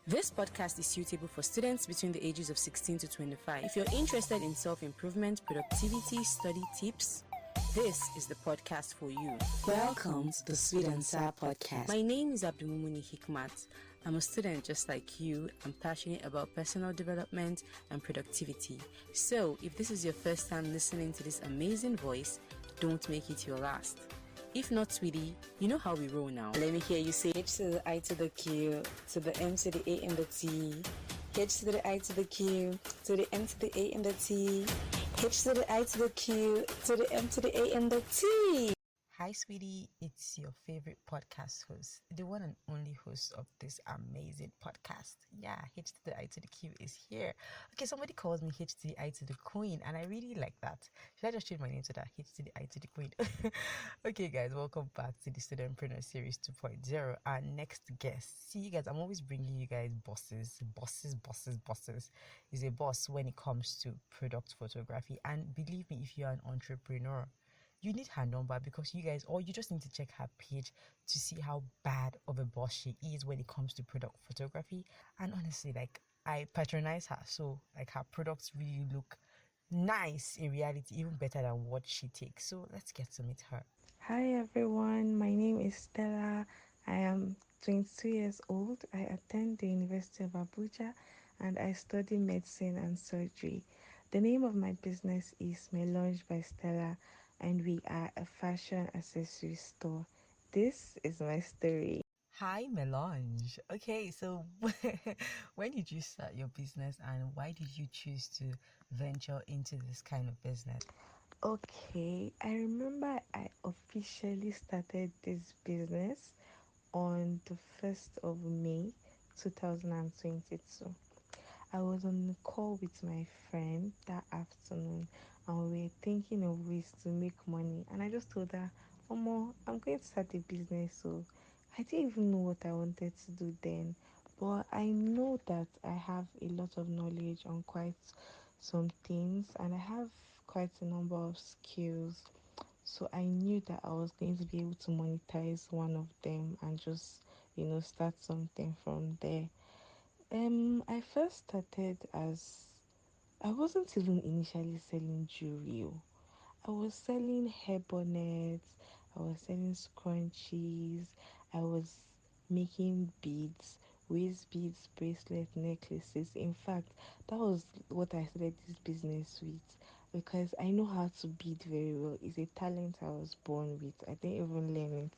This podcast is suitable for students between the ages of 16 to 25. If you're interested in self-improvement, productivity, study tips, this is the podcast for you. Welcome to the Studentpreneur podcast. My name is Abdulmumuni Hikmat. I'm a student just like you. I'm passionate about personal development and productivity. So, if this is your first time listening to this amazing voice, don't make it your last. If not, sweetie, you know how we roll now. Let me hear you say H to the I to the Q, to the M to the A and the T. H to the I to the Q, to the M to the A and the T. H to the I to the Q, to the M to the A and the T. Hi, sweetie. It's your favorite podcast host, the one and only host of this amazing podcast. Yeah, H to the I to the Q is here. Okay, somebody calls me H to the I to the Queen, and I really like that. Should I just change my name to that? H to the I to the Queen. Okay, guys, welcome back to the Studentpreneur Series 2.0. Our next guest. See, you guys, I'm always bringing you guys bosses. Is a boss when it comes to product photography. And believe me, if you're an entrepreneur, you need her number because you guys, or you just need to check her page to see how bad of a boss she is when it comes to product photography. And honestly, like, I patronize her, so like her products really look nice in reality, even better than what she takes. So let's get to meet her. Hi everyone, my name is Stella. I am 22 years old. I attend the University of Abuja and I study medicine and surgery. The name of my business is MelangebyStella and we are a fashion accessory store. This is my story. Hi, Melange. Okay, so when did you start your business and why did you choose to venture into this kind of business? Okay, I remember I officially started this business on the 1st of May 2022. I was on a call with my friend that afternoon and we were thinking of ways to make money. And I just told her, Omo, I'm going to start a business. So I didn't even know what I wanted to do then. But I know that I have a lot of knowledge on quite some things and I have quite a number of skills. So I knew that I was going to be able to monetize one of them and just, start something from there. I first started as I wasn't even initially selling jewelry. I was selling hair bonnets, I was selling scrunchies, I was making beads, waist beads, bracelet, necklaces. In fact, that was what I started this business with because I know how to bead very well. It's a talent I was born with. I didn't even learn it,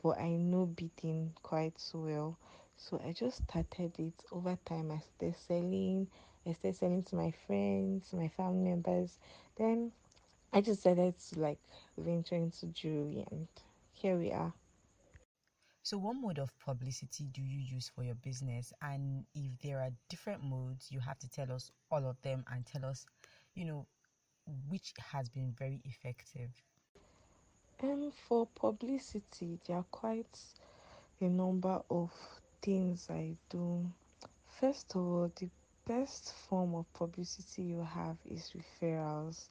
but I know beading quite well. So I just started it. Over time I started selling to my friends, my family members. Then I decided to like venture into jewelry and here we are. So, what mode of publicity do you use for your business? And if there are different modes, you have to tell us all of them and tell us, you know, which has been very effective. And for publicity, there are quite a number of things I do. First of all, the best form of publicity you have is referrals.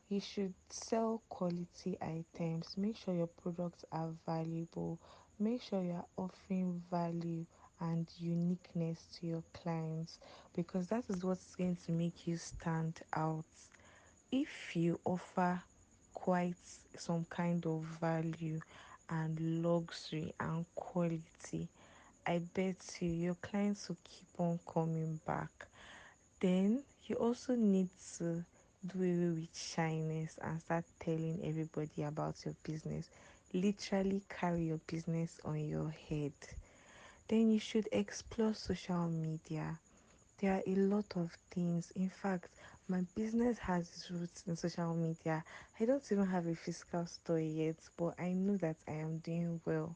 You should sell quality items. Make sure your products are valuable. Make sure you are offering value and uniqueness to your clients because that is what's going to make you stand out. If you offer quite some kind of value and luxury and quality, I bet your clients will keep on coming back. Then you also need to do away with shyness and start telling everybody about your business. Literally carry your business on your head. Then you should explore social media. There are a lot of things. In fact, my business has its roots in social media. I don't even have a physical store yet, but I know that I am doing well.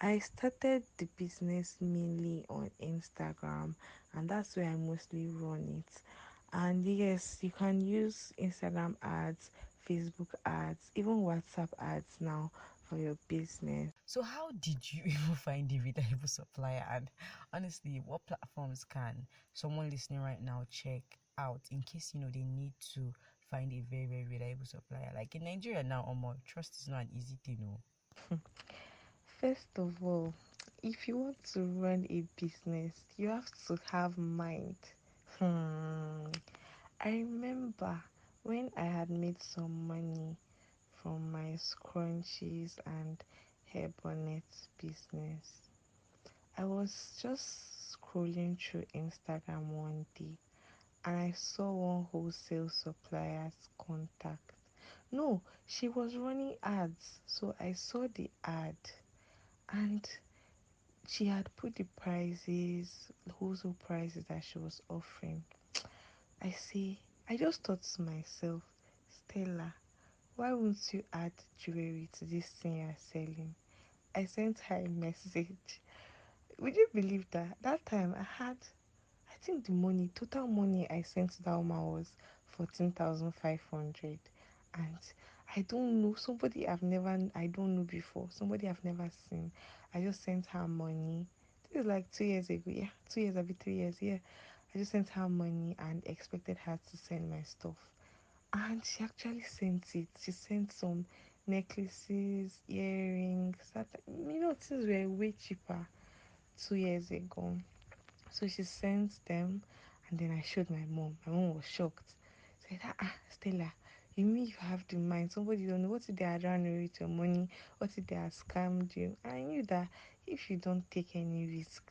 I started the business mainly on Instagram, and that's where I mostly run it. And yes, you can use Instagram ads, Facebook ads, even WhatsApp ads now for your business. So, how did you even find a reliable supplier? And honestly, what platforms can someone listening right now check out in case they need to find a very, very reliable supplier? Like in Nigeria now, trust is not an easy thing, no. First of all, If you want to run a business, you have to have mind. Hmm. I remember when I had made some money from my scrunchies and hair bonnet business. I was just scrolling through Instagram one day and I saw one wholesale supplier's contact. No, she was running ads, so I saw the ad and she had put the prices, wholesale prices that she was offering. I just thought to myself, Stella, why won't you add jewelry to this thing you're selling? I sent her a message. Would you believe that? That time I think the money, total money I sent to that woman was 14,500. And I don't know, I don't know before, somebody I've never seen. I just sent her money. This is like 2 years ago, yeah, 2 years, I'll be 3 years, yeah. I just sent her money and expected her to send my stuff. And she actually sent it. She sent some necklaces, earrings. Things were way cheaper 2 years ago. So she sent them, and then I showed my mom. My mom was shocked. Said, Stella, you mean you have the mind? Somebody you don't know. What if they are run away with your money? What if they are scammed you? And I knew that if you don't take any risk,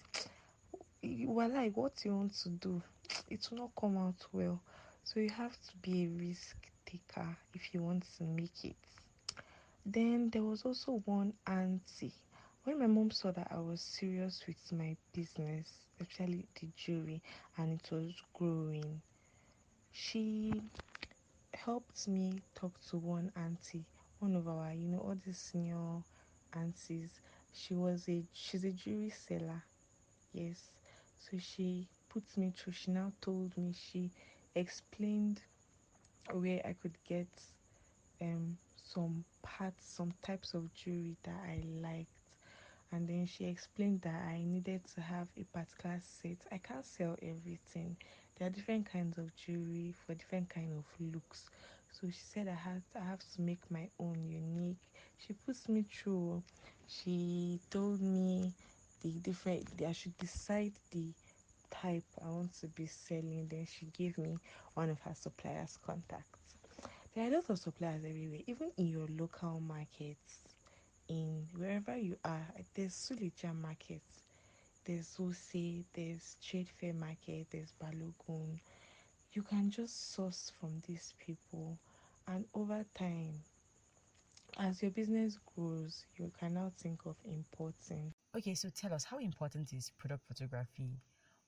you were like, what you want to do, it will not come out well. So you have to be a risk taker if you want to make it. Then there was also one auntie. When my mom saw that I was serious with my business, especially the jewelry, and it was growing, she helped me talk to one auntie, one of our, all these senior aunties. She's a jewelry seller, yes. So she put me through. She now told me, she explained where I could get um some types of jewelry that I liked. And then she explained that I needed to have a particular set. I can't sell everything. There are different kinds of jewelry for different kind of looks. So she said I have to make my own unique. She puts me through. She told me I should decide the type I want to be selling. Then she gave me one of her suppliers' contacts. There are a lot of suppliers everywhere, even in your local markets, in wherever you are. There's Suleja market, there's Ose, there's Trade Fair market, there's Balogun. You can just source from these people, and over time, as your business grows, you can now think of importing. Okay, so tell us, how important is product photography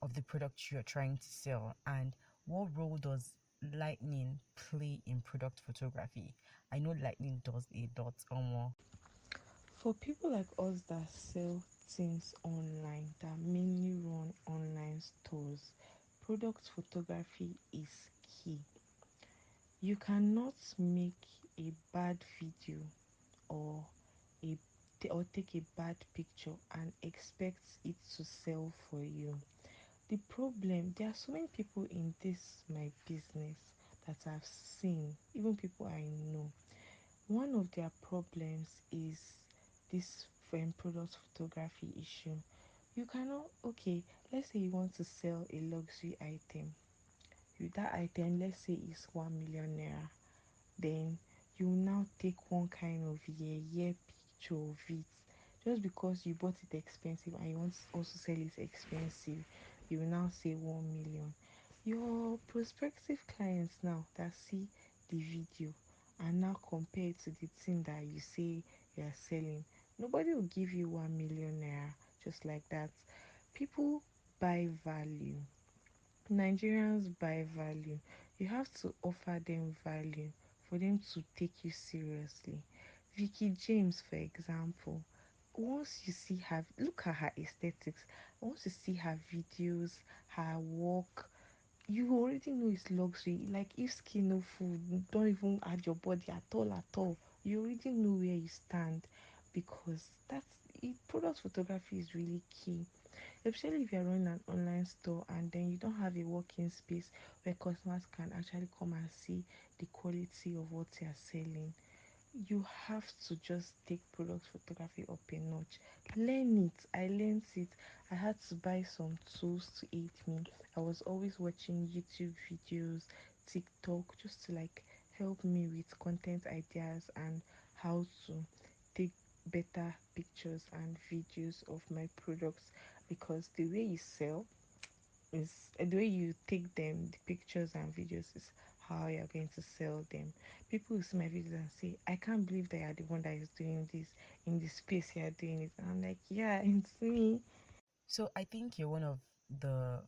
of the product you're trying to sell, and what role does lightning play in product photography? I know lightning does a lot or more. For people like us that sell things online, that mainly run online stores, product photography is key. You cannot make a bad video or a or take a bad picture and expect it to sell for you. The problem, there are so many people in this my business that I've seen, even people I know. One of their problems is this product photography issue. You cannot, okay, let's say you want to sell a luxury item. That item, let's say, is 1 million naira. Then you now take one kind of year picture of it. Just because you bought it expensive and you want to also sell it expensive, you will now say 1 million. Your prospective clients now that see the video and now compare it to the thing that you say you are selling, nobody will give you 1 million naira just like that. People buy value. Nigerians buy value. You have to offer them value for them to take you seriously. Vicky James, for example, once you see her, look at her aesthetics, once you see her videos, her work, you already know it's luxury. Like if skin no food, don't even add your body at all. You already know where you stand because that's it. Product photography is really key, especially if you're running an online store and then you don't have a working space where customers can actually come and see the quality of what you're selling. You have to just take product photography up a notch. Learn it. I learned it. I had to buy some tools to aid me. I was always watching YouTube videos, TikTok, just to like help me with content ideas and how to take better pictures and videos of my products, because the way you sell is the way you take them, the pictures and videos is how you're going to sell them. People will see my videos and say, I can't believe that you're the one that is doing this in the space you're doing it. And I'm like, yeah, it's me. So I think you're one of the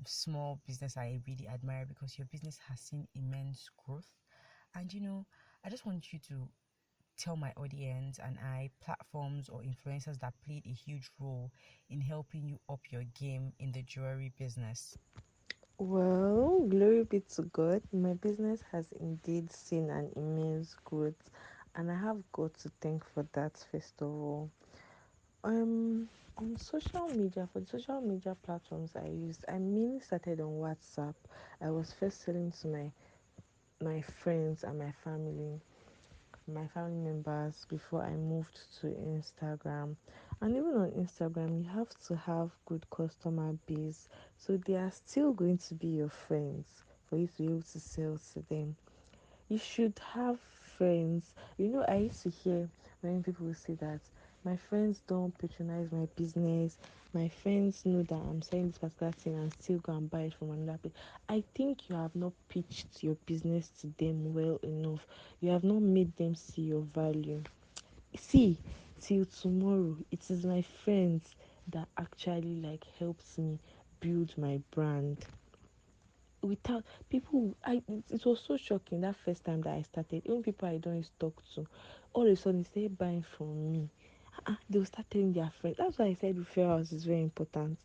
small business I really admire because your business has seen immense growth. And I just want you to tell my audience and I platforms or influencers that played a huge role in helping you up your game in the jewelry business. Well, glory be to God, my business has indeed seen an immense growth, and I have God to thank for that, first of all. On social media, for the social media platforms I used, I mainly started on WhatsApp. I was first selling to my friends and my family members before I moved to Instagram. And even on Instagram, you have to have good customer base, so they are still going to be your friends for you to be able to sell to them. You should have friends. I used to hear when people say that my friends don't patronize my business. My friends know that I'm selling this particular thing and still go and buy it from another place. I think you have not pitched your business to them well enough. You have not made them see your value. See, till tomorrow, it is my friends that actually like helps me build my brand. Without people, it was so shocking that first time that I started. Even people I don't used to talk to, all of a sudden they started buying from me. They will start telling their friends. That's why I said referrals is very important.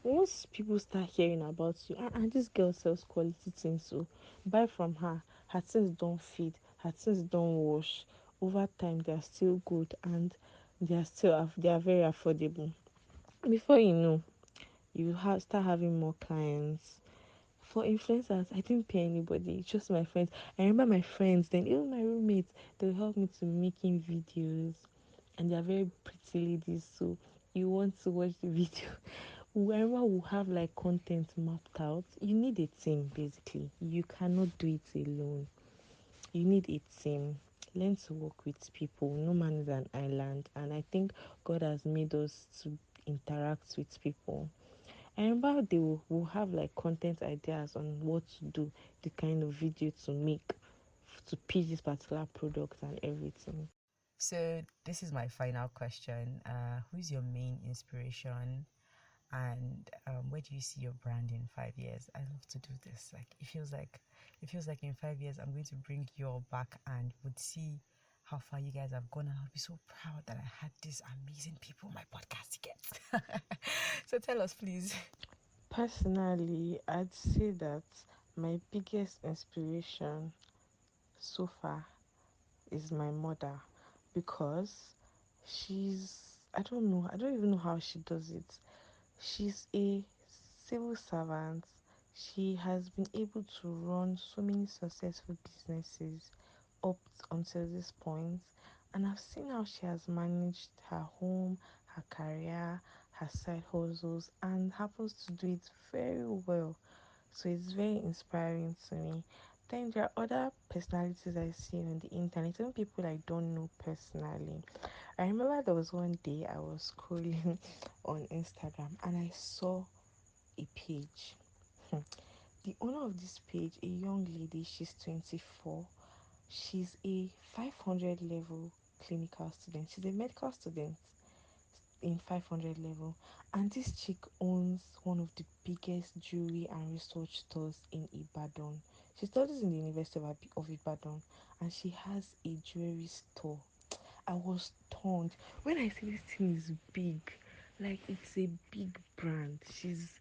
Once people start hearing about you, this girl sells quality things, so buy from her. Her things don't feed, her things don't wash. Over time, they are still good, and they are very affordable. Before you know, start having more clients. For influencers, I didn't pay anybody, just my friends. I remember my friends, then even my roommates, they'll help me to making videos, and they're very pretty ladies, so you want to watch the video. Wherever we have like content mapped out, you need a team basically. You cannot do it alone. You need a team. Learn to work with people. No man is an island, and I think God has made us to interact with people. I remember will have like content ideas on what to do, the kind of video to make, to pitch this particular product and everything. So this is my final question. Who's your main inspiration, and where do you see your brand in 5 years? I love to do this. Like it feels like in 5 years I'm going to bring you all back and would see how far you guys have gone, and I'll be so proud that I had these amazing people on my podcast again. So tell us, please. Personally, I'd say that my biggest inspiration so far is my mother, because I don't even know how she does it. She's a civil servant. She has been able to run so many successful businesses up until this point, and I've seen how she has managed her home, her career, her side hustles, and happens to do it very well. So it's very inspiring to me. Then there are other personalities I see on the internet, even people I don't know personally. I remember there was one day I was scrolling on Instagram and I saw a page. The owner of this page, a young lady, she's 24. She's a 500 level clinical student. She's a medical student in 500 level, and this chick owns one of the biggest jewelry and research stores in Ibadan. She studies in the University of Ibadan, and she has a jewelry store. I was stunned when I see this thing is big, like it's a big brand. She's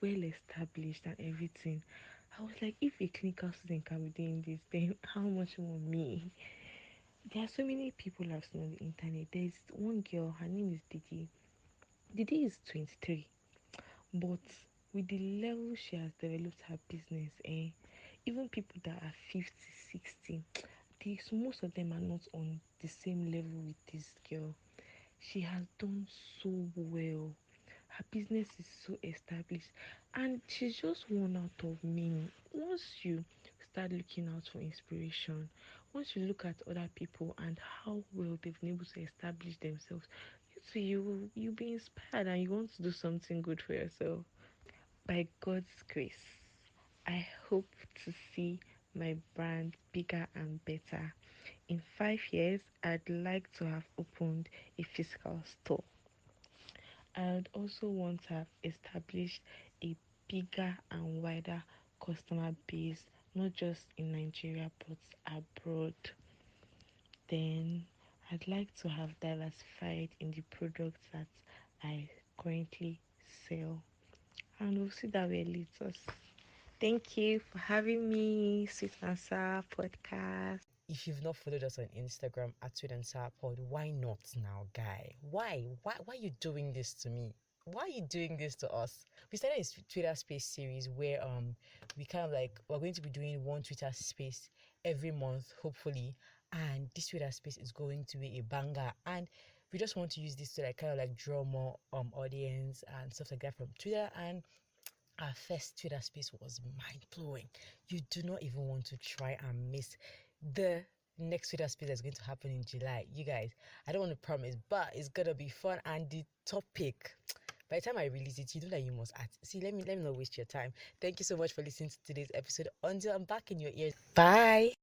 well established and everything. I was like, if a clinical student can be doing this, then how much more me? There are so many people I've seen on the internet. There's one girl, her name is Didi. Didi is 23, but with the level she has developed her business, even people that are 50, 60, most of them are not on the same level with this girl. She has done so well. Her business is so established, and she's just one out of many. Once you start looking out for inspiration, once you look at other people and how well they've been able to establish themselves, you'll be inspired and you want to do something good for yourself. By God's grace, I hope to see my brand bigger and better. In 5 years, I'd like to have opened a physical store. I would also want to have established a bigger and wider customer base, not just in Nigeria but abroad. Then I'd like to have diversified in the products that I currently sell. And we'll see that where it leads us. Thank you for having me, Sweet and Sour Podcast. If you've not followed us on Instagram at Sweet and Sour Pod, why not now, guy? Why are you doing this to me? Why are you doing this to us? We started a Twitter space series where we kind of like we're going to be doing one Twitter space every month, hopefully. And this Twitter space is going to be a banger. And we just want to use this to like kind of like draw more audience and stuff like that from Twitter. And our first Twitter space was mind blowing. You do not even want to try and miss the next Twitter space that's going to happen in July. You guys, I don't want to promise, but it's gonna be fun. And the topic, by the time I release it, you know that you must act. See, let me not waste your time. Thank you so much for listening to today's episode. Until I'm back in your ears. Bye.